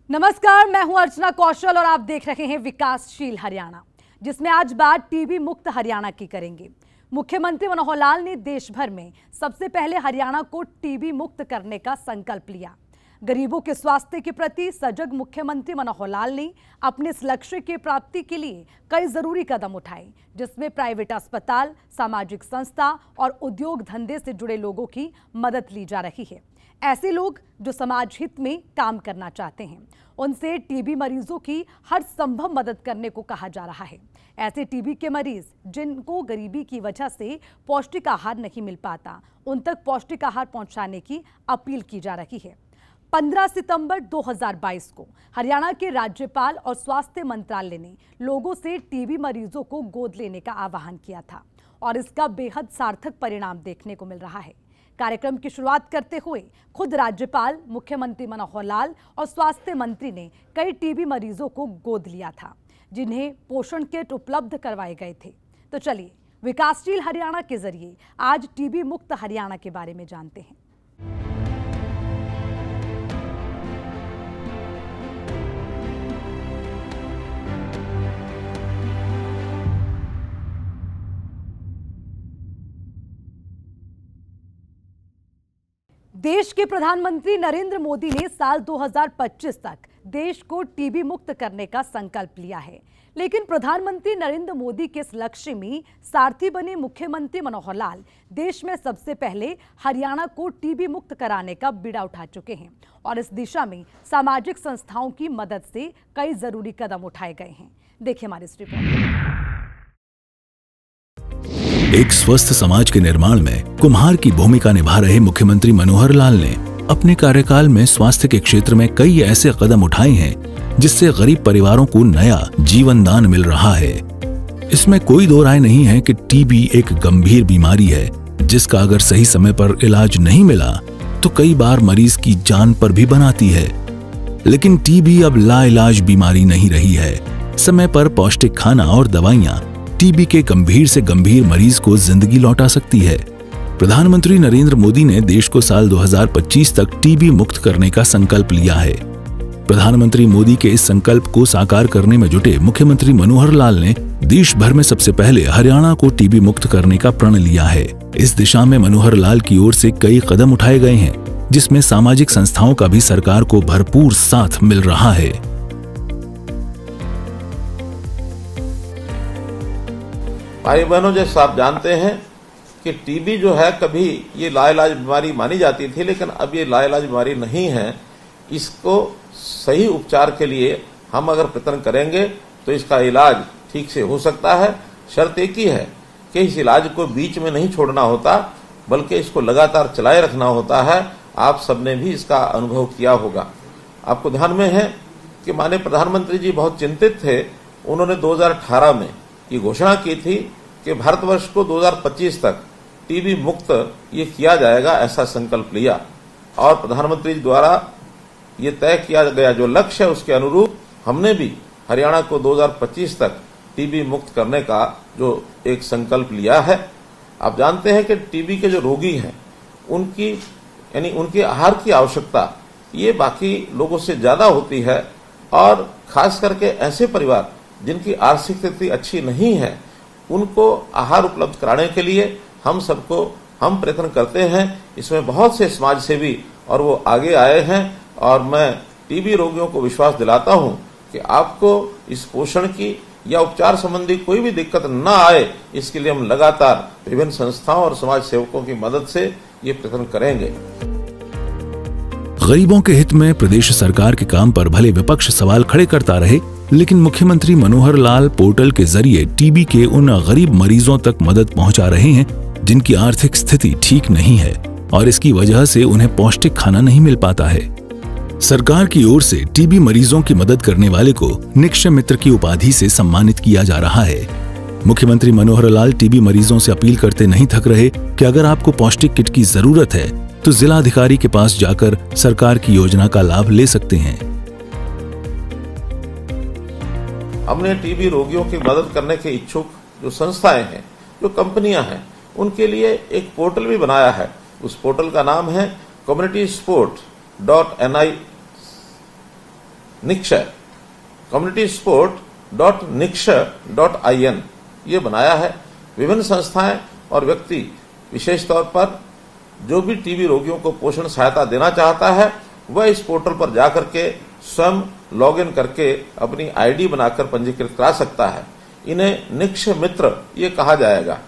नमस्कार, मैं हूं अर्चना कौशल और आप देख रहे हैं विकासशील हरियाणा, जिसमें आज बात टीबी मुक्त हरियाणा की करेंगे। मुख्यमंत्री मनोहर लाल ने देश भर में सबसे पहले हरियाणा को टीबी मुक्त करने का संकल्प लिया। गरीबों के स्वास्थ्य के प्रति सजग मुख्यमंत्री मनोहर लाल ने अपने इस लक्ष्य की प्राप्ति के लिए कई जरूरी कदम उठाए, जिसमें प्राइवेट अस्पताल, सामाजिक संस्था और उद्योग धंधे से जुड़े लोगों की मदद ली जा रही है। ऐसे लोग जो समाज हित में काम करना चाहते हैं, उनसे टीबी मरीजों की हर संभव मदद करने को कहा जा रहा है। ऐसे टीबी के मरीज जिनको गरीबी की वजह से पौष्टिक आहार नहीं मिल पाता, उन तक पौष्टिक आहार पहुंचाने की अपील की जा रही है। 15 सितंबर 2022 को हरियाणा के राज्यपाल और स्वास्थ्य मंत्रालय ने लोगों से टीबी मरीजों को गोद लेने का आह्वान किया था और इसका बेहद सार्थक परिणाम देखने को मिल रहा है। कार्यक्रम की शुरुआत करते हुए खुद राज्यपाल, मुख्यमंत्री मनोहर लाल और स्वास्थ्य मंत्री ने कई टीबी मरीजों को गोद लिया था, जिन्हें पोषण किट उपलब्ध करवाए गए थे। तो चलिए विकासशील हरियाणा के जरिए आज टीबी मुक्त हरियाणा के बारे में जानते हैं। देश के प्रधानमंत्री नरेंद्र मोदी ने साल 2025 तक देश को टीबी मुक्त करने का संकल्प लिया है, लेकिन प्रधानमंत्री नरेंद्र मोदी के इस लक्ष्य में सारथी बने मुख्यमंत्री मनोहर लाल देश में सबसे पहले हरियाणा को टीबी मुक्त कराने का बीड़ा उठा चुके हैं और इस दिशा में सामाजिक संस्थाओं की मदद से कई जरूरी कदम उठाए गए हैं। देखिए हमारी इस रिपोर्ट। एक स्वस्थ समाज के निर्माण में कुम्हार की भूमिका निभा रहे मुख्यमंत्री मनोहर लाल ने अपने कार्यकाल में स्वास्थ्य के क्षेत्र में कई ऐसे कदम उठाए हैं जिससे गरीब परिवारों को नया जीवन दान मिल रहा है। इसमें कोई दो राय नहीं है कि टीबी एक गंभीर बीमारी है जिसका अगर सही समय पर इलाज नहीं मिला तो कई बार मरीज की जान पर भी बनाती है। लेकिन टीबी अब लाइलाज बीमारी नहीं रही है। समय पर पौष्टिक खाना और दवाइयां टीबी के गंभीर से गंभीर मरीज को जिंदगी लौटा सकती है। प्रधानमंत्री नरेंद्र मोदी ने देश को साल 2025 तक टीबी मुक्त करने का संकल्प लिया है। प्रधानमंत्री मोदी के इस संकल्प को साकार करने में जुटे मुख्यमंत्री मनोहर लाल ने देश भर में सबसे पहले हरियाणा को टीबी मुक्त करने का प्रण लिया है। इस दिशा में मनोहर लाल की ओर से कई कदम उठाए गए हैं, जिसमें सामाजिक संस्थाओं का भी सरकार को भरपूर साथ मिल रहा है। भाई बहनों, जैसे आप जानते हैं कि टीबी जो है कभी ये लाइलाज बीमारी मानी जाती थी, लेकिन अब ये लाइलाज बीमारी नहीं है। इसको सही उपचार के लिए हम अगर प्रयत्न करेंगे तो इसका इलाज ठीक से हो सकता है। शर्त एक ही है कि इस इलाज को बीच में नहीं छोड़ना होता, बल्कि इसको लगातार चलाए रखना होता है। आप सबने भी इसका अनुभव किया होगा। आपको ध्यान में है कि माननीय प्रधानमंत्री जी बहुत चिंतित थे। उन्होंने 2018 में ये घोषणा की थी कि भारतवर्ष को 2025 तक टीबी मुक्त ये किया जाएगा, ऐसा संकल्प लिया और प्रधानमंत्री द्वारा ये तय किया गया जो लक्ष्य है उसके अनुरूप हमने भी हरियाणा को 2025 तक टीबी मुक्त करने का जो एक संकल्प लिया है। आप जानते हैं कि टीबी के जो रोगी हैं उनकी यानी उनके आहार की आवश्यकता ये बाकी लोगों से ज्यादा होती है और खास करके ऐसे परिवार जिनकी आर्थिक स्थिति अच्छी नहीं है उनको आहार उपलब्ध कराने के लिए हम प्रयत्न करते हैं। इसमें बहुत से समाज सेवी और वो आगे आए हैं और मैं टीबी रोगियों को विश्वास दिलाता हूं कि आपको इस पोषण की या उपचार संबंधी कोई भी दिक्कत न आए, इसके लिए हम लगातार विभिन्न संस्थाओं और समाज सेवकों की मदद से ये प्रयत्न करेंगे। गरीबों के हित में प्रदेश सरकार के काम पर भले विपक्ष सवाल खड़े करता रहे, लेकिन मुख्यमंत्री मनोहर लाल पोर्टल के जरिए टीबी के उन गरीब मरीजों तक मदद पहुंचा रहे हैं जिनकी आर्थिक स्थिति ठीक नहीं है और इसकी वजह से उन्हें पौष्टिक खाना नहीं मिल पाता है। सरकार की ओर से टीबी मरीजों की मदद करने वाले को निक्षय मित्र की उपाधि से सम्मानित किया जा रहा है। मुख्यमंत्री मनोहर लाल टीबी मरीजों से अपील करते नहीं थक रहे कि अगर आपको पौष्टिक किट की जरूरत है तो जिला अधिकारी के पास जाकर सरकार की योजना का लाभ ले सकते हैं। हमने टीबी रोगियों की मदद करने के इच्छुक जो संस्थाएं हैं, जो कंपनियां हैं, उनके लिए एक पोर्टल भी बनाया है। उस पोर्टल का नाम है communitysupportni निक्षय communitysport.nikshay.in ये बनाया है। विभिन्न संस्थाएं और व्यक्ति विशेष तौर पर जो भी टीबी रोगियों को पोषण सहायता देना चाहता है वह इस पोर्टल पर जाकर के स्वयं लॉगिन करके अपनी आईडी बनाकर पंजीकृत करा सकता है। इन्हें निक्षय मित्र ये कहा जाएगा।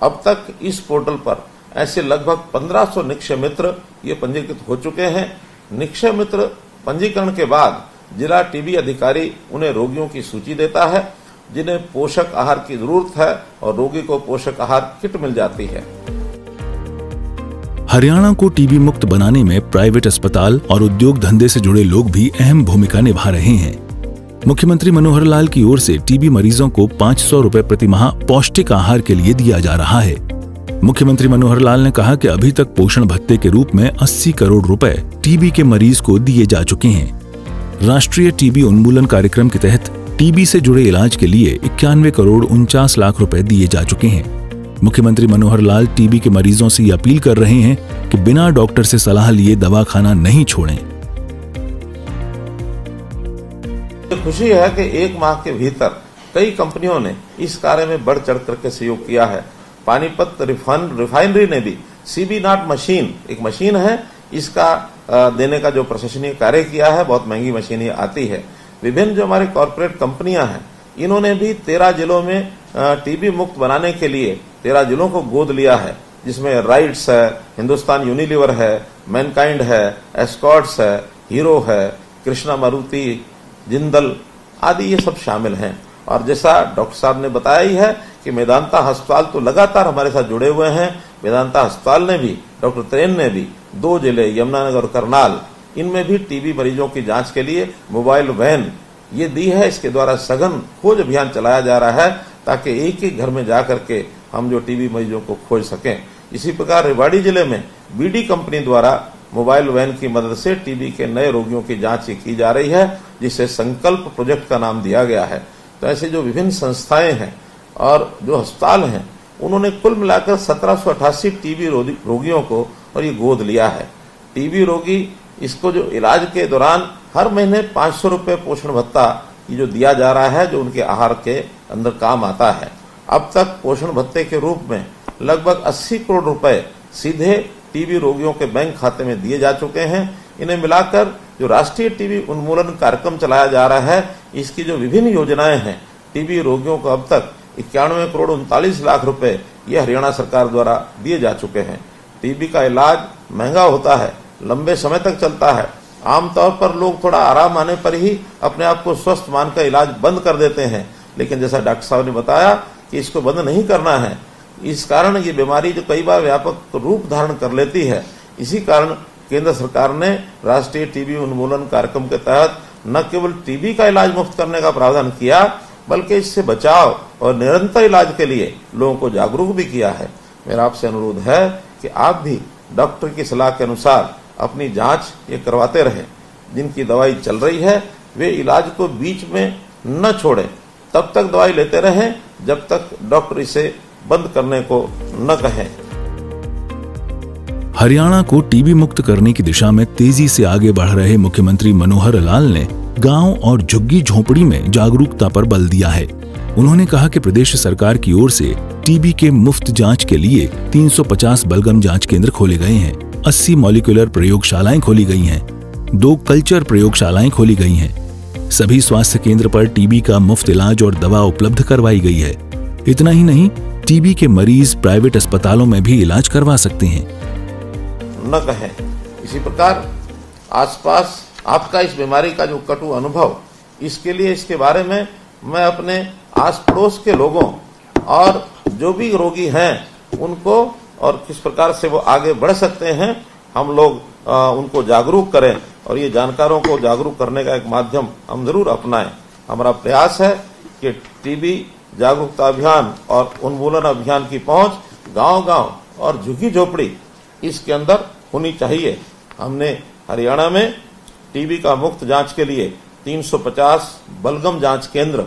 अब तक इस पोर्टल पर ऐसे लगभग 1500 निक्षय मित्र ये पंजीकृत हो चुके हैं। निक्षय मित्र पंजीकरण के बाद जिला टीबी अधिकारी उन्हें रोगियों की सूची देता है जिन्हें पोषक आहार की जरूरत है और रोगी को पोषक आहार किट मिल जाती है। हरियाणा को टीबी मुक्त बनाने में प्राइवेट अस्पताल और उद्योग धंधे से जुड़े लोग भी अहम भूमिका निभा रहे हैं। मुख्यमंत्री मनोहर लाल की ओर से टीबी मरीजों को 500 रुपए प्रति माह पौष्टिक आहार के लिए दिया जा रहा है। मुख्यमंत्री मनोहर लाल ने कहा कि अभी तक पोषण भत्ते के रूप में 80 करोड़ रुपए टीबी के मरीज को दिए जा चुके हैं। राष्ट्रीय टीबी उन्मूलन कार्यक्रम के तहत टीबी से जुड़े इलाज के लिए 91 करोड़ 49 लाख रुपए दिए जा चुके हैं। मुख्यमंत्री मनोहर लाल टीबी के मरीजों से ये अपील कर रहे हैं कि बिना डॉक्टर से सलाह लिए दवा खाना नहीं छोड़ें। खुशी है कि एक माह के भीतर कई कंपनियों ने इस कार्य में बढ़ चढ़ करके सहयोग किया है। पानीपत रिफाइनरी ने भी सीबी नॉट मशीन, एक मशीन है, इसका देने का जो प्रशासनिक कार्य किया है। बहुत महंगी मशीन ये आती है। विभिन्न जो हमारे कॉर्पोरेट कंपनियां हैं इन्होंने भी 13 जिलों में टीबी मुक्त बनाने के लिए 13 जिलों को गोद लिया है, जिसमें राइट्स है, हिंदुस्तान यूनिलीवर है, मैनकाइंड है, एस्कॉर्ट्स है, हीरो है, कृष्णा मारुति, जिंदल आदि ये सब शामिल हैं। और जैसा डॉक्टर साहब ने बताया ही है कि मेदांता अस्पताल तो लगातार हमारे साथ जुड़े हुए हैं। मेदांता अस्पताल ने भी, डॉक्टर त्रेन ने भी 2 जिले यमुनानगर और करनाल, इनमें भी टीबी मरीजों की जांच के लिए मोबाइल वैन ये दी है। इसके द्वारा सघन खोज अभियान चलाया जा रहा है ताकि एक एक घर में जाकर के हम जो टीबी मरीजों को खोज सकें। इसी प्रकार रेवाड़ी जिले में बीडी कंपनी द्वारा मोबाइल वैन की मदद से टीबी के नए रोगियों की जांच की जा रही है, जिसे संकल्प प्रोजेक्ट का नाम दिया गया है। तो ऐसे जो विभिन्न संस्थाएं हैं और जो अस्पताल हैं उन्होंने कुल मिलाकर 1788 टीबी रोगियों को और ये गोद लिया है। टीबी रोगी इसको जो इलाज के दौरान हर महीने 500 रुपए पोषण भत्ता ये जो दिया जा रहा है, जो उनके आहार के अंदर काम आता है। अब तक पोषण भत्ते के रूप में लगभग 80 करोड़ रुपए सीधे टीबी रोगियों के बैंक खाते में दिए जा चुके हैं। इन्हें मिलाकर जो राष्ट्रीय टीबी उन्मूलन कार्यक्रम चलाया जा रहा है, इसकी जो विभिन्न योजनाएं हैं, टीबी रोगियों को अब तक 91 करोड़ 39 लाख रुपए ये हरियाणा सरकार द्वारा दिए जा चुके हैं। टीबी का इलाज महंगा होता है, लंबे समय तक चलता है। आमतौर पर लोग थोड़ा आराम आने पर ही अपने आप को स्वस्थ मानकर इलाज बंद कर देते हैं, लेकिन जैसा डॉक्टर साहब ने बताया कि इसको बंद नहीं करना है। इस कारण ये बीमारी जो कई बार व्यापक रूप धारण कर लेती है, इसी कारण केंद्र सरकार ने राष्ट्रीय टीबी उन्मूलन कार्यक्रम के तहत न केवल टीबी का इलाज मुफ्त करने का प्रावधान किया, बल्कि इससे बचाव और निरंतर इलाज के लिए लोगों को जागरूक भी किया है। मेरा आपसे अनुरोध है कि आप भी डॉक्टर की सलाह के अनुसार अपनी जांच ये करवाते रहें। जिनकी दवाई चल रही है वे इलाज को बीच में न छोड़ें, तब तक दवाई लेते रहें जब तक डॉक्टर इसे बंद करने को न कहें। हरियाणा को टीबी मुक्त करने की दिशा में तेजी से आगे बढ़ रहे मुख्यमंत्री मनोहर लाल ने गांव और झुग्गी झोपड़ी में जागरूकता पर बल दिया है। उन्होंने कहा कि प्रदेश सरकार की ओर से टीबी के मुफ्त जांच के लिए 350 बलगम जांच केंद्र खोले गए हैं, 80 मॉलिक्यूलर प्रयोगशालाएं खोली गई हैं, 2 कल्चर प्रयोगशालाएं खोली गई हैं। सभी स्वास्थ्य केंद्र पर टीबी का मुफ्त इलाज और दवा उपलब्ध करवाई गई है। इतना ही नहीं, टीबी के मरीज प्राइवेट अस्पतालों में भी इलाज करवा सकते हैं। न कहें। इसी प्रकार आसपास आपका इस बीमारी का जो कटु अनुभव, इसके लिए इसके बारे में मैं अपने आस पड़ोस के लोगों और जो भी रोगी हैं उनको और किस प्रकार से वो आगे बढ़ सकते हैं, हम लोग उनको जागरूक करें और ये जानकारों को जागरूक करने का एक माध्यम हम जरूर अपनाएं। हमारा प्रयास है कि टीबी जागरूकता अभियान और उन्मूलन अभियान की पहुंच गांव-गांव और झुग्गी झोपड़ी इसके अंदर होनी चाहिए। हमने हरियाणा में टीबी का मुफ्त जांच के लिए 350 बलगम जांच केंद्र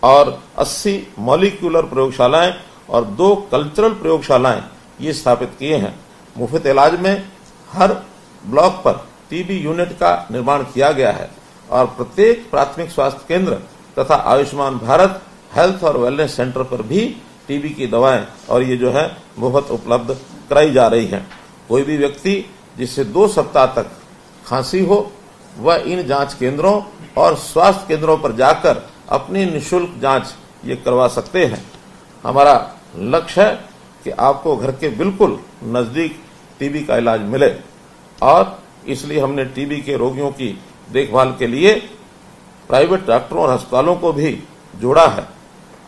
और 80 मॉलिक्यूलर प्रयोगशालाएं और 2 कल्चरल प्रयोगशालाएं ये स्थापित किए हैं। मुफ्त इलाज में हर ब्लॉक पर टीबी यूनिट का निर्माण किया गया है और प्रत्येक प्राथमिक स्वास्थ्य केंद्र तथा आयुष्मान भारत हेल्थ और वेलनेस सेंटर पर भी टीबी की दवाएं और ये जो है मुफ्त उपलब्ध कराई जा रही हैं। कोई भी व्यक्ति जिससे 2 सप्ताह तक खांसी हो वह इन जांच केंद्रों और स्वास्थ्य केंद्रों पर जाकर अपनी निःशुल्क जांच ये करवा सकते हैं। हमारा लक्ष्य है कि आपको घर के बिल्कुल नजदीक टीबी का इलाज मिले और इसलिए हमने टीबी के रोगियों की देखभाल के लिए प्राइवेट डॉक्टरों और अस्पतालों को भी जोड़ा है।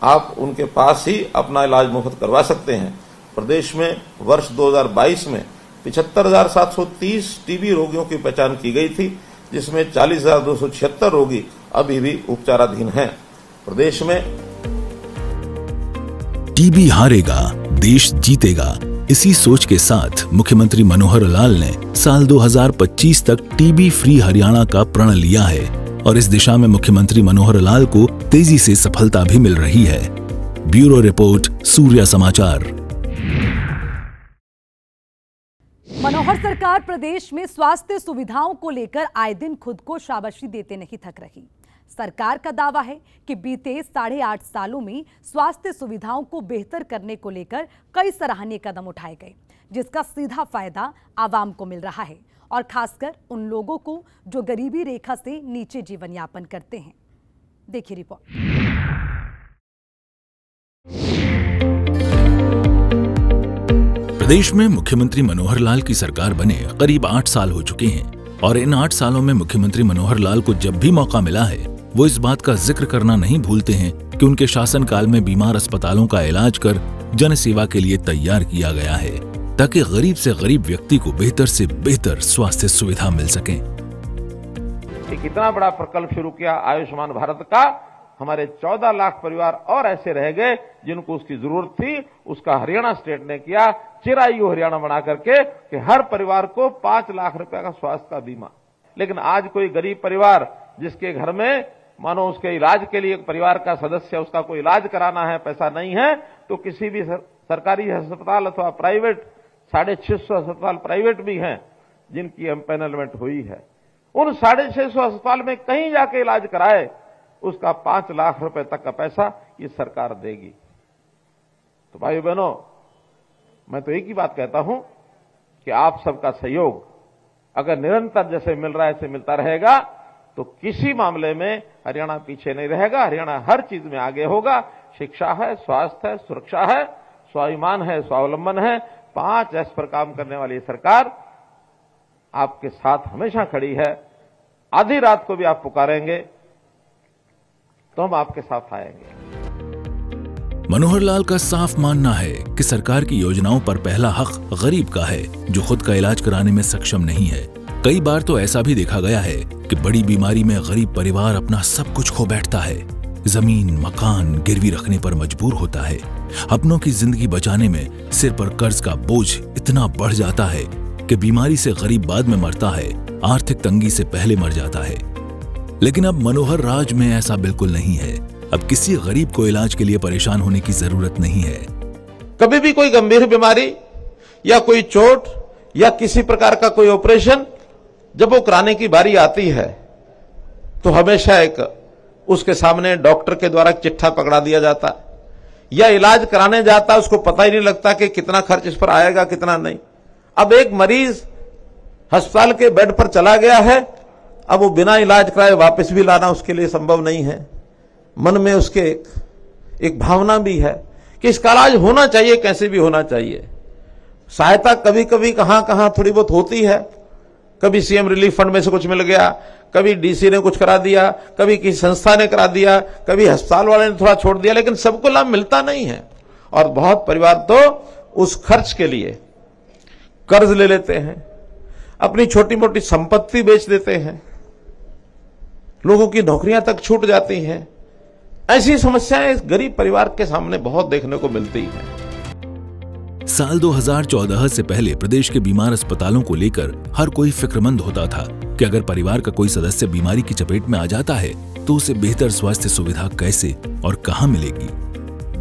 आप उनके पास ही अपना इलाज मुफ्त करवा सकते हैं। प्रदेश में वर्ष 2022 में 75,730 टीबी रोगियों की पहचान की गई थी, जिसमें 40,276 रोगी अभी भी उपचाराधीन हैं। प्रदेश में टीबी हारेगा, देश जीतेगा, इसी सोच के साथ मुख्यमंत्री मनोहर लाल ने साल 2025 तक टीबी फ्री हरियाणा का प्रण लिया है और इस दिशा में मुख्यमंत्री मनोहर लाल को तेजी से सफलता भी मिल रही है। ब्यूरो रिपोर्ट, सूर्या समाचार। मनोहर सरकार प्रदेश में स्वास्थ्य सुविधाओं को लेकर आए दिन खुद को शाबाशी देते नहीं थक रही। सरकार का दावा है कि बीते 8.5 सालों में स्वास्थ्य सुविधाओं को बेहतर करने को लेकर कई सराहनीय कदम उठाए गए, जिसका सीधा फायदा आवाम को मिल रहा है और खासकर उन लोगों को जो गरीबी रेखा से नीचे जीवन यापन करते हैं। देखिए रिपोर्ट। प्रदेश में मुख्यमंत्री मनोहर लाल की सरकार बने करीब 8 साल हो चुके हैं और इन 8 सालों में मुख्यमंत्री मनोहर लाल को जब भी मौका मिला है वो इस बात का जिक्र करना नहीं भूलते हैं कि उनके शासनकाल में बीमार अस्पतालों का इलाज कर जन सेवा के लिए तैयार किया गया है ताकि गरीब से गरीब व्यक्ति को बेहतर से बेहतर स्वास्थ्य सुविधा मिल सके। एक इतना बड़ा प्रकल्प शुरू किया आयुष्मान भारत का, हमारे 14 लाख परिवार और ऐसे रह गए जिनको उसकी जरूरत थी। उसका हरियाणा स्टेट ने किया, चिरायु हरियाणा बना करके कि हर परिवार को 5 लाख रुपए का स्वास्थ्य का बीमा। लेकिन आज कोई गरीब परिवार जिसके घर में मानो उसके इलाज के लिए परिवार का सदस्य उसका कोई इलाज कराना है, पैसा नहीं है, तो किसी भी सरकारी अस्पताल अथवा प्राइवेट 650 अस्पताल प्राइवेट भी हैं जिनकी एम्पैनलमेंट हुई है, उन 650 अस्पताल में कहीं जाके इलाज कराए उसका 5 लाख रुपए तक का पैसा ये सरकार देगी। तो भाइयों बहनों, मैं तो एक ही बात कहता हूं कि आप सबका सहयोग अगर निरंतर जैसे मिल रहा है ऐसे मिलता रहेगा तो किसी मामले में हरियाणा पीछे नहीं रहेगा। हरियाणा हर चीज में आगे होगा। शिक्षा है, स्वास्थ्य है, सुरक्षा है, स्वाभिमान है, स्वावलंबन है, 5 एस पर काम करने वाली सरकार आपके साथ हमेशा खड़ी है। आधी रात को भी आप पुकारेंगे तो हम आपके साथ आएंगे। मनोहर लाल का साफ मानना है कि सरकार की योजनाओं पर पहला हक गरीब का है जो खुद का इलाज कराने में सक्षम नहीं है। कई बार तो ऐसा भी देखा गया है कि बड़ी बीमारी में गरीब परिवार अपना सब कुछ खो बैठता है, जमीन मकान गिरवी रखने पर मजबूर होता है। अपनों की जिंदगी बचाने में सिर पर कर्ज का बोझ इतना बढ़ जाता है कि बीमारी से गरीब बाद में मरता है, आर्थिक तंगी से पहले मर जाता है। लेकिन अब मनोहर राज में ऐसा बिल्कुल नहीं है। अब किसी गरीब को इलाज के लिए परेशान होने की जरूरत नहीं है। कभी भी कोई गंभीर बीमारी या कोई चोट या किसी प्रकार का कोई ऑपरेशन जब वो कराने की बारी आती है तो हमेशा एक उसके सामने डॉक्टर के द्वारा चिट्ठा पकड़ा दिया जाता है या इलाज कराने जाता है, उसको पता ही नहीं लगता कि कितना खर्च इस पर आएगा कितना नहीं। अब एक मरीज अस्पताल के बेड पर चला गया है, अब वो बिना इलाज कराए वापस भी लाना उसके लिए संभव नहीं है। मन में उसके एक भावना भी है कि इसका इलाज होना चाहिए, कैसे भी होना चाहिए। सहायता कभी कभी कहां थोड़ी बहुत होती है, कभी सीएम रिलीफ फंड में से कुछ मिल गया, कभी डीसी ने कुछ करा दिया, कभी किसी संस्था ने करा दिया, कभी अस्पताल वाले ने थोड़ा छोड़ दिया, लेकिन सबको लाभ मिलता नहीं है। और बहुत परिवार तो उस खर्च के लिए कर्ज ले लेते हैं, अपनी छोटी मोटी संपत्ति बेच देते हैं, लोगों की नौकरियां तक छूट जाती हैं। ऐसी समस्याएं इस गरीब परिवार के सामने बहुत देखने को मिलती हैं। साल 2014 से पहले प्रदेश के बीमार अस्पतालों को लेकर हर कोई फिक्रमंद होता था कि अगर परिवार का कोई सदस्य बीमारी की चपेट में आ जाता है तो उसे बेहतर स्वास्थ्य सुविधा कैसे और कहां मिलेगी।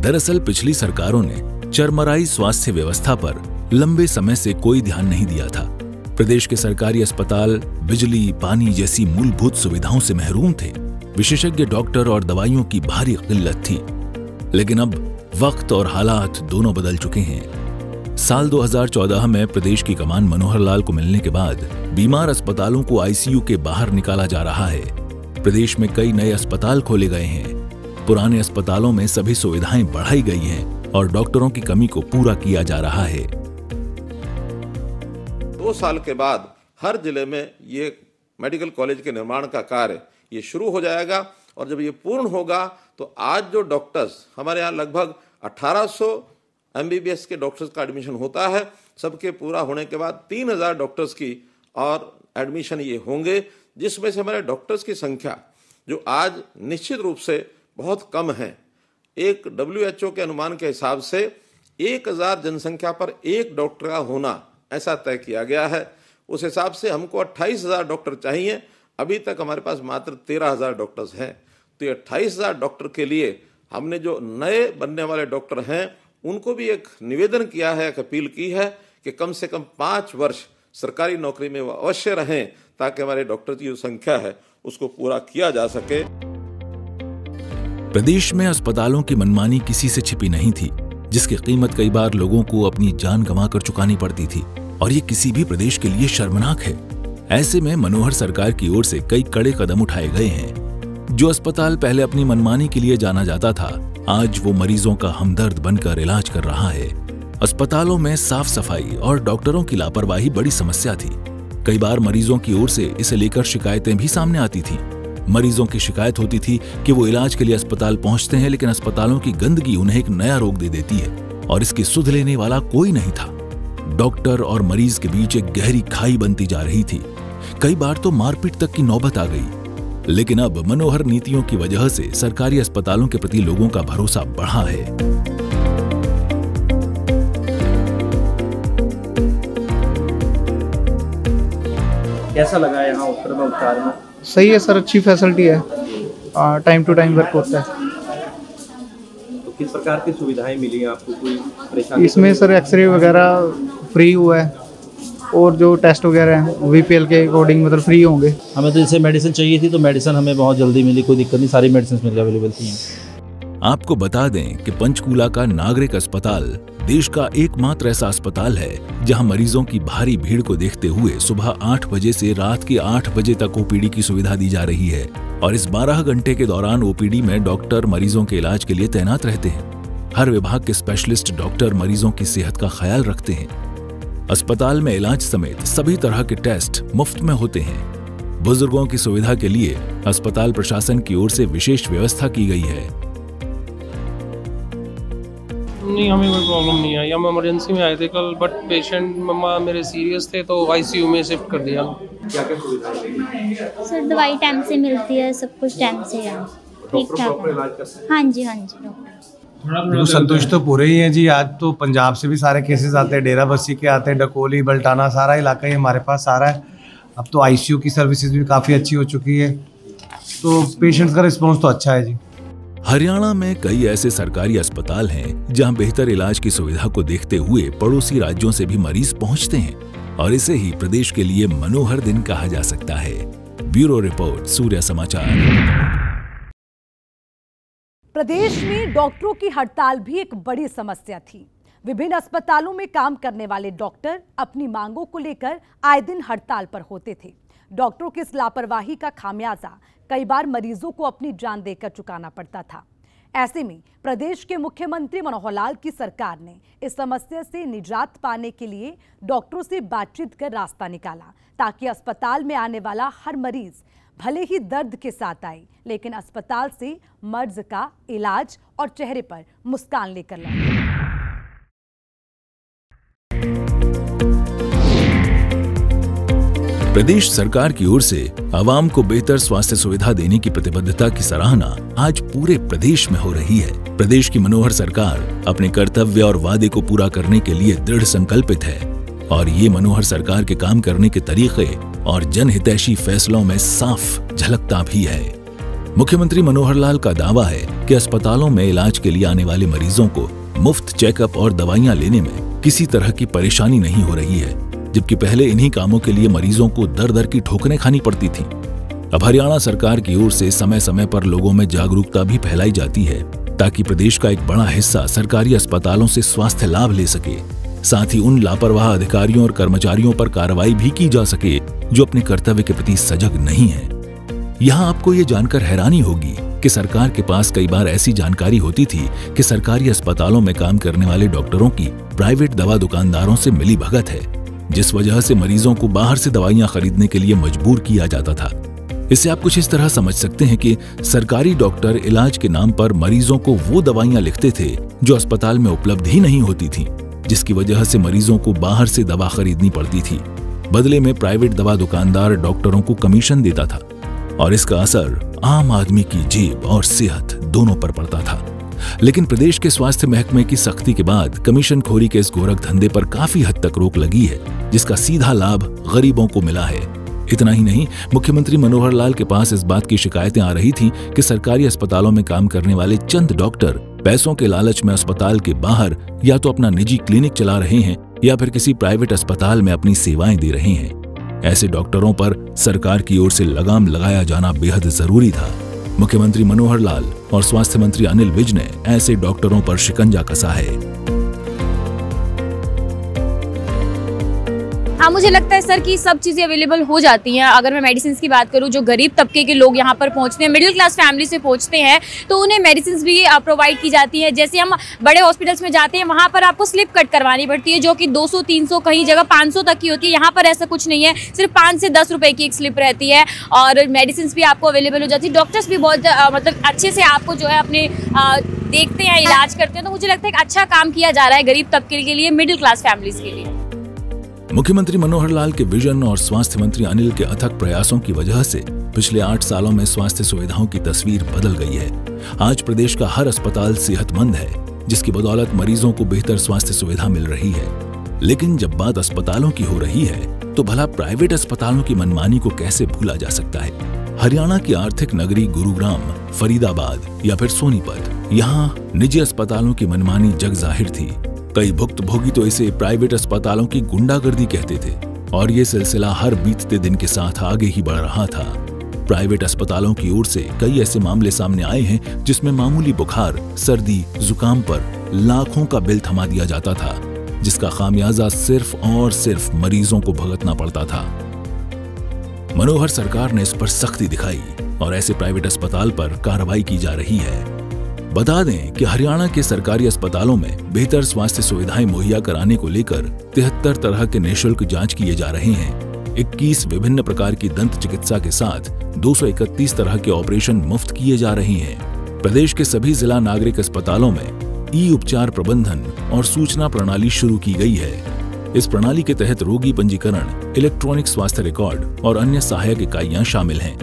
दरअसल पिछली सरकारों ने चरमराई स्वास्थ्य व्यवस्था पर लंबे समय से कोई ध्यान नहीं दिया था। प्रदेश के सरकारी अस्पताल बिजली, पानी जैसी मूलभूत सुविधाओं से महरूम थे। विशेषज्ञ डॉक्टर और दवाइयों की भारी किल्लत थी। लेकिन अब वक्त और हालात दोनों बदल चुके हैं। साल 2014 में प्रदेश की कमान मनोहर लाल को मिलने के बाद बीमार अस्पतालों को आईसीयू के बाहर निकाला जा रहा है। प्रदेश में कई नए अस्पताल खोले गए हैं। पुराने अस्पतालों में सभी सुविधाएं बढ़ाई गई हैं और डॉक्टरों की कमी को पूरा किया जा रहा है। 2 साल के बाद हर जिले में ये मेडिकल कॉलेज के निर्माण का कार्य ये शुरू हो जाएगा और जब ये पूर्ण होगा तो आज जो डॉक्टर्स हमारे यहाँ लगभग 1800 एमबीबीएस के डॉक्टर्स का एडमिशन होता है, सबके पूरा होने के बाद 3000 डॉक्टर्स की और एडमिशन ये होंगे, जिसमें से हमारे डॉक्टर्स की संख्या जो आज निश्चित रूप से बहुत कम है। एक WHO के अनुमान के हिसाब से 1000 जनसंख्या पर एक डॉक्टर का होना ऐसा तय किया गया है। उस हिसाब से हमको 28,000 डॉक्टर चाहिए। अभी तक हमारे पास मात्र 13,000 डॉक्टर्स हैं। तो ये 28,000 डॉक्टर के लिए हमने जो नए बनने वाले डॉक्टर हैं उनको भी एक निवेदन किया है, एक अपील की है कि कम से कम 5 वर्ष सरकारी नौकरी में वो अवश्य रहें ताकि हमारे डॉक्टर की जो संख्या है उसको पूरा किया जा सके। प्रदेश में अस्पतालों की मनमानी किसी से छिपी नहीं थी, जिसकी कीमत कई बार लोगों को अपनी जान गंवाकर चुकानी पड़ती थी और ये किसी भी प्रदेश के लिए शर्मनाक है। ऐसे में मनोहर सरकार की ओर से कई कड़े कदम उठाए गए हैं। जो अस्पताल पहले अपनी मनमानी के लिए जाना जाता था, आज वो मरीजों का हमदर्द बनकर इलाज कर रहा है। अस्पतालों में साफ सफाई और डॉक्टरों की लापरवाही बड़ी समस्या थी। कई बार मरीजों की ओर से इसे लेकर शिकायतें भी सामने आती थी। मरीजों की शिकायत होती थी कि वो इलाज के लिए अस्पताल पहुंचते हैं, लेकिन अस्पतालों की गंदगी उन्हें एक नया रोग दे देती है और इसकी सुध लेने वाला कोई नहीं था। डॉक्टर और मरीज के बीच एक गहरी खाई बनती जा रही थी। कई बार तो मारपीट तक की नौबत आ गई। लेकिन अब मनोहर नीतियों की वजह से सरकारी अस्पतालों के प्रति लोगों का भरोसा बढ़ा है। कैसा लगा यहाँ उत्तर में उपचार में? सही है सर, अच्छी फैसिलिटी है, टाइम टू टाइम वर्क होता है। तो किस प्रकार की सुविधाएं मिली आपको? कोई परेशानी? इसमें सर एक्सरे वगैरह फ्री हुआ है और जो टेस्ट वगैरह हैं वीपीएल के अकॉर्डिंग मतलब फ्री होंगे। हमें तो जैसे मेडिसिन चाहिए थी तो मेडिसिन हमें बहुत जल्दी मिली, कोई दिक्कत नहीं, सारी मेडिसिन मिल अवेलेबल थी। आपको बता दें कि पंचकूला का नागरिक अस्पताल देश का एकमात्र ऐसा अस्पताल है जहां मरीजों की भारी भीड़ को देखते हुए सुबह 8 बजे से रात के 8 बजे तक ओपीडी की सुविधा दी जा रही है और इस 12 घंटे के दौरान ओपीडी में डॉक्टर मरीजों के इलाज के लिए तैनात रहते हैं। हर विभाग के स्पेशलिस्ट डॉक्टर मरीजों की सेहत का ख्याल रखते हैं। अस्पताल में इलाज समेत सभी तरह के टेस्ट मुफ्त में होते हैं। बुजुर्गों की सुविधा के लिए अस्पताल प्रशासन की ओर से विशेष व्यवस्था की गई है। नहीं, हमें कोई प्रॉब्लम नहीं आई। हम इमरजेंसी में आए थे कल, बट पेशेंट मम्मा मेरे सीरियस थे तो आईसीयू में शिफ्ट कर दिया। क्या क्या सुविधाएं? सर दवाई टाइम से मिलती है, सब कुछ टाइम से है, ठीक ठाक है। हाँ जी डॉक्टर। तो संतुष्ट तो पूरे ही हैं जी। आज तो पंजाब से भी सारे केसेस आते हैं, डेरा बस्सी के आते हैं, डकोली, बल्टाना, सारा इलाका ही हमारे पास सारा है। अब तो आईसीयू की सर्विसेज भी काफ़ी अच्छी हो चुकी है, तो पेशेंट्स का रिस्पॉन्स तो अच्छा है जी। हरियाणा में कई ऐसे सरकारी अस्पताल हैं जहां बेहतर इलाज की सुविधा को देखते हुए पड़ोसी राज्यों से भी मरीज पहुंचते हैं और इसे ही प्रदेश के लिए मनोहर दिन कहा जा सकता है। ब्यूरो रिपोर्ट, सूर्य समाचार। प्रदेश में डॉक्टरों की हड़ताल भी एक बड़ी समस्या थी। विभिन्न अस्पतालों में काम करने वाले डॉक्टर अपनी मांगों को लेकर आए दिन हड़ताल पर होते थे। डॉक्टरों की इस लापरवाही का खामियाजा कई बार मरीजों को अपनी जान देकर चुकाना पड़ता था। ऐसे में प्रदेश के मुख्यमंत्री मनोहर लाल की सरकार ने इस समस्या से निजात पाने के लिए डॉक्टरों से बातचीत कर रास्ता निकाला, ताकि अस्पताल में आने वाला हर मरीज भले ही दर्द के साथ आए, लेकिन अस्पताल से मर्ज का इलाज और चेहरे पर मुस्कान लेकर लौटे। प्रदेश सरकार की ओर से आवाम को बेहतर स्वास्थ्य सुविधा देने की प्रतिबद्धता की सराहना आज पूरे प्रदेश में हो रही है। प्रदेश की मनोहर सरकार अपने कर्तव्य और वादे को पूरा करने के लिए दृढ़ संकल्पित है और ये मनोहर सरकार के काम करने के तरीके और जनहितैषी फैसलों में साफ झलकता भी है। मुख्यमंत्री मनोहर लाल का दावा है कि अस्पतालों में इलाज के लिए आने वाले मरीजों को मुफ्त चेकअप और दवाइयां लेने में किसी तरह की परेशानी नहीं हो रही है। जबकि पहले इन्हीं कामों के लिए मरीजों को दर दर की ठोकरें खानी पड़ती थीं। अब हरियाणा सरकार की ओर से समय समय पर लोगों में जागरूकता भी फैलाई जाती है ताकि प्रदेश का एक बड़ा हिस्सा सरकारी अस्पतालों से स्वास्थ्य लाभ ले सके। साथ ही उन लापरवाह अधिकारियों और कर्मचारियों पर कार्रवाई भी की जा सके जो अपने कर्तव्य के प्रति सजग नहीं है। यहाँ आपको ये जानकर हैरानी होगी कि सरकार के पास कई बार ऐसी जानकारी होती थी कि सरकारी अस्पतालों में काम करने वाले डॉक्टरों की प्राइवेट दवा दुकानदारों से मिली भगत है, जिस वजह से मरीजों को बाहर से दवाइयां खरीदने के लिए मजबूर किया जाता था। इससे आप कुछ इस तरह समझ सकते हैं कि सरकारी डॉक्टर इलाज के नाम पर मरीजों को वो दवाइयां लिखते थे जो अस्पताल में उपलब्ध ही नहीं होती थी, जिसकी वजह से मरीजों को बाहर से दवा खरीदनी पड़ती थी। बदले में प्राइवेट दवा दुकानदार डॉक्टरों को कमीशन देता था और इसका असर आम आदमी की जेब और सेहत दोनों पर पड़ता था। लेकिन प्रदेश के स्वास्थ्य महकमे की सख्ती के बाद कमीशनखोरी के इस गोरख धंधे पर काफी हद तक रोक लगी है, जिसका सीधा लाभ गरीबों को मिला है। इतना ही नहीं, मुख्यमंत्री मनोहर लाल के पास इस बात की शिकायतें आ रही थीं कि सरकारी अस्पतालों में काम करने वाले चंद डॉक्टर पैसों के लालच में अस्पताल के बाहर या तो अपना निजी क्लिनिक चला रहे हैं या फिर किसी प्राइवेट अस्पताल में अपनी सेवाएं दे रहे हैं। ऐसे डॉक्टरों पर सरकार की ओर से लगाम लगाया जाना बेहद जरूरी था। मुख्यमंत्री मनोहर लाल और स्वास्थ्य मंत्री अनिल विज ने ऐसे डॉक्टरों पर शिकंजा कसा है। हाँ, मुझे लगता है सर कि सब चीज़ें अवेलेबल हो जाती हैं। अगर मैं मेडिसिन की बात करूँ, जो गरीब तबके के लोग यहाँ पर पहुँचते हैं, मिडिल क्लास फैमिली से पहुँचते हैं, तो उन्हें मेडिसिन भी प्रोवाइड की जाती है। जैसे हम बड़े हॉस्पिटल्स में जाते हैं, वहाँ पर आपको स्लिप कट करवानी पड़ती है जो कि 200, 300, कहीं जगह 500 तक की होती है। यहाँ पर ऐसा कुछ नहीं है, सिर्फ 5 से 10 रुपये की एक स्लिप रहती है और मेडिसिन भी आपको अवेलेबल हो जाती है। डॉक्टर्स भी बहुत मतलब अच्छे से आपको जो है अपने देखते हैं, इलाज करते हैं। तो मुझे लगता है एक अच्छा काम किया जा रहा है गरीब तबके के लिए, मिडिल क्लास फैमिलीज के लिए। मुख्यमंत्री मनोहर लाल के विजन और स्वास्थ्य मंत्री अनिल के अथक प्रयासों की वजह से पिछले 8 सालों में स्वास्थ्य सुविधाओं की तस्वीर बदल गई है। आज प्रदेश का हर अस्पताल सेहतमंद है, जिसकी बदौलत मरीजों को बेहतर स्वास्थ्य सुविधा मिल रही है। लेकिन जब बात अस्पतालों की हो रही है, तो भला प्राइवेट अस्पतालों की मनमानी को कैसे भूला जा सकता है। हरियाणा की आर्थिक नगरी गुरुग्राम, फरीदाबाद या फिर सोनीपत, यहाँ निजी अस्पतालों की मनमानी जग जाहिर थी। कई भुक्तभोगी तो इसे प्राइवेट अस्पतालों की गुंडागर्दी कहते थे और ये सिलसिला हर बीतते दिन के साथ आगे ही बढ़ रहा था। प्राइवेट अस्पतालों की ओर से कई ऐसे मामले सामने आए हैं जिसमें मामूली बुखार, सर्दी, जुकाम पर लाखों का बिल थमा दिया जाता था, जिसका खामियाजा सिर्फ और सिर्फ मरीजों को भुगतना पड़ता था। मनोहर सरकार ने इस पर सख्ती दिखाई और ऐसे प्राइवेट अस्पताल पर कार्रवाई की जा रही है। बता दें कि हरियाणा के सरकारी अस्पतालों में बेहतर स्वास्थ्य सुविधाएं मुहैया कराने को लेकर 73 तरह के निःशुल्क जांच किए जा रहे हैं। 21 विभिन्न प्रकार की दंत चिकित्सा के साथ 231 तरह के ऑपरेशन मुफ्त किए जा रहे हैं। प्रदेश के सभी जिला नागरिक अस्पतालों में ई-उपचार प्रबंधन और सूचना प्रणाली शुरू की गई है। इस प्रणाली के तहत रोगी पंजीकरण, इलेक्ट्रॉनिक स्वास्थ्य रिकॉर्ड और अन्य सहायक इकाइयां शामिल हैं।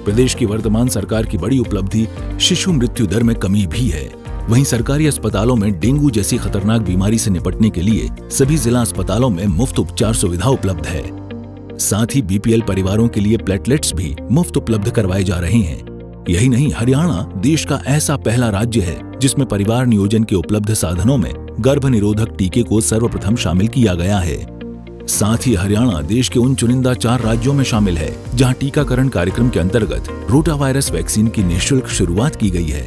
प्रदेश की वर्तमान सरकार की बड़ी उपलब्धि शिशु मृत्यु दर में कमी भी है। वहीं सरकारी अस्पतालों में डेंगू जैसी खतरनाक बीमारी से निपटने के लिए सभी जिला अस्पतालों में मुफ्त उपचार सुविधा उपलब्ध है। साथ ही बीपीएल परिवारों के लिए प्लेटलेट्स भी मुफ्त उपलब्ध करवाए जा रहे हैं। यही नहीं, हरियाणा देश का ऐसा पहला राज्य है जिसमें परिवार नियोजन के उपलब्ध साधनों में गर्भ निरोधक टीके को सर्वप्रथम शामिल किया गया है। साथ ही हरियाणा देश के उन चुनिंदा 4 राज्यों में शामिल है जहां टीकाकरण कार्यक्रम के अंतर्गत रोटा वायरस वैक्सीन की निःशुल्क शुरुआत की गई है।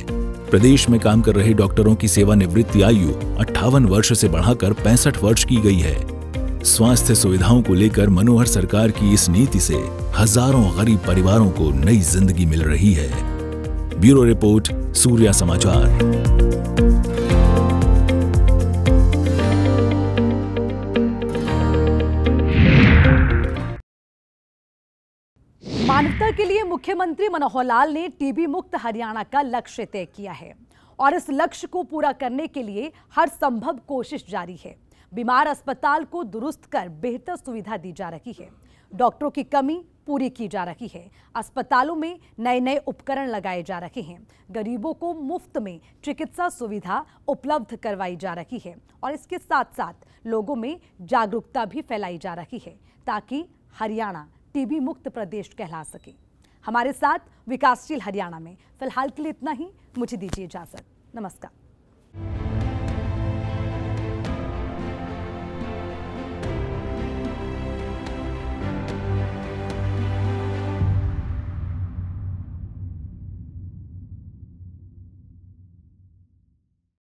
प्रदेश में काम कर रहे डॉक्टरों की सेवानिवृत्ति आयु 58 वर्ष से बढ़ाकर 65 वर्ष की गई है। स्वास्थ्य सुविधाओं को लेकर मनोहर सरकार की इस नीति से हजारों गरीब परिवारों को नई जिंदगी मिल रही है। ब्यूरो रिपोर्ट, सूर्या समाचार। मानवता के लिए मुख्यमंत्री मनोहर लाल ने टीबी मुक्त हरियाणा का लक्ष्य तय किया है और इस लक्ष्य को पूरा करने के लिए हर संभव कोशिश जारी है। बीमार अस्पताल को दुरुस्त कर बेहतर सुविधा दी जा रही है। डॉक्टरों की कमी पूरी की जा रही है। अस्पतालों में नए नए उपकरण लगाए जा रहे हैं। गरीबों को मुफ्त में चिकित्सा सुविधा उपलब्ध करवाई जा रही है और इसके साथ साथ लोगों में जागरूकता भी फैलाई जा रही है ताकि हरियाणा टीबी मुक्त प्रदेश कहला सके। हमारे साथ विकासशील हरियाणा में फिलहाल के लिए इतना ही। मुझे दीजिए इजाजत। नमस्कार।